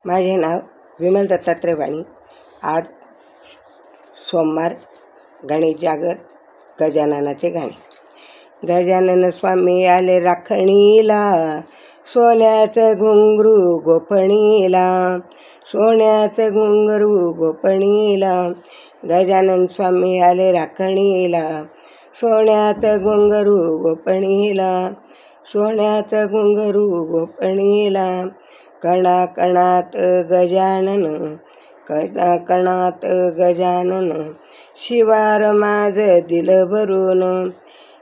माझे नाव विमल दत्तात्रय वाणी. आज सोमवार, गणेश जागर, गजाननाचे गाणे. गजानन स्वामी आले राखणीला, सोन्याचं घुंगरू गोफणीला, सोन्याचं घुंगरू गोफणीला. गजानन स्वामी आले राखणीला, सोन्याचं घुंगरू गोफणीला, सोन्याचं घुंगरू गोफणीला. कणाकणात गजानन, कणाकणात गजानन, शिवार माझं दिलं भरून,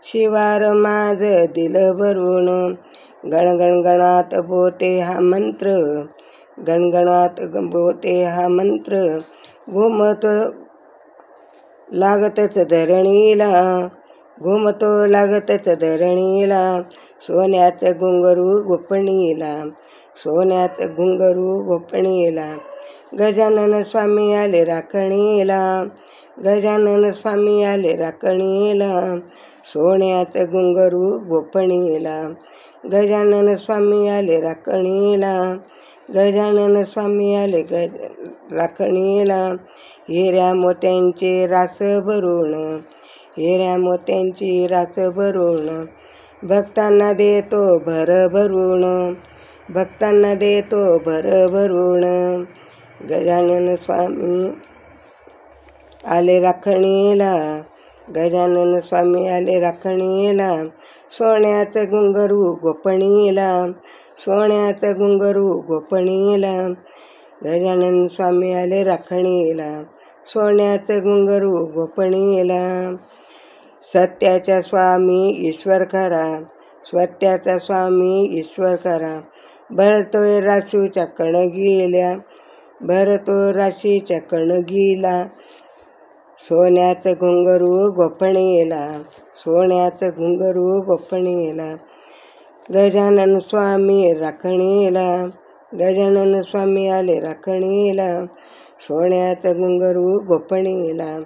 शिवार माझं दिलं भरून. गणगणगणात बोते हा मंत्र, गणगणात बोते हा मंत्र. घुमतो लागतच धरणीला, घुमतो लागतच धरणीला. सोन्याचं घुंगरू गोफणीला, सोन्याचं घुंगरू गोफणीला. गजानन स्वामी आले राखणीला, गजानन स्वामी आले राखणीला, सोन्याचं घुंगरू गोफणीला. गजानन स्वामी आले राखणीला, गजानन स्वामी आले राखणीला. हिऱ्या मोत्यांचे रास भरून, हिऱ्या मोत्यांची रास भरून. भक्तांना देतो भर भरून, भक्तांना देतो भर भरून. गजानन स्वामी आले राखणीला, गजानन स्वामी आले राखणीला. सोन्याचं घुंगरू गोफणीला, सोन्याचं घुंगरू गोफणीला. गजानन स्वामी आले राखणीला, सोन्याचं घुंगरू गोफणीला. सत्याचा स्वामी ईश्वर खरा, सत्याचा स्वामी ईश्वर खरा. भरतोय राशीच्या कणगीला, भरतो राशीच्या कणगीला. सोन्याचं घुंगरू गोफणीला, सोन्याचं घुंगरू गोफणीला. गजानन स्वामी राखणीला, गजानन स्वामी आले राखणीला. सोन्याचं घुंगरू गोफणीला,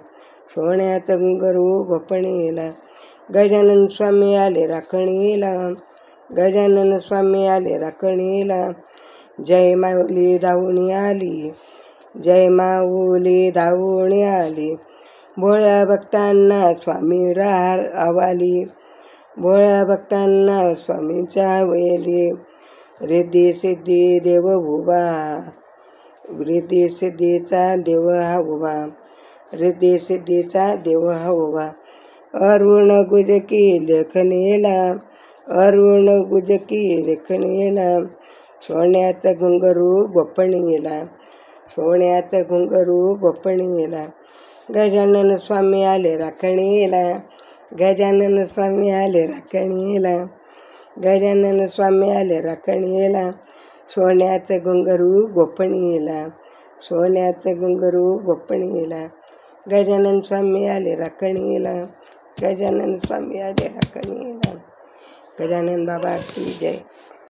सोन्याचं घुंगरू गोफणीला. गजानन स्वामी आले राखणीला, गजानन स्वामी आले राखणीला. जय माऊली धावून आली, जय माऊली धावून आली. भोळ्या भक्तांना स्वामी आवाली, भोळ्या भक्तांना स्वामींच्या वेली. रिद्धी सिद्धी देव उभा, रिद्धी सिद्धीचा देव हा उभा, रिद्धी सिद्धीचा देव हा उभा. अरुण गुजकी लेखणीला, अरुण गुजकी लेखणीला. सोन्याचं घुंगरू गोफणीला, सोन्याचं घुंगरू गोफणीला. गजानन स्वामी आले राखणीला, गजानन स्वामी आले राखणीला, गजानन स्वामी आले राखणीला. सोन्याचं घुंगरू गोफणीला, सोन्याचं घुंगरू गोफणीला. गजानन स्वामी आले राखणीला, गजानन स्वामी आले राखणीला. गजानन बाबा की जय.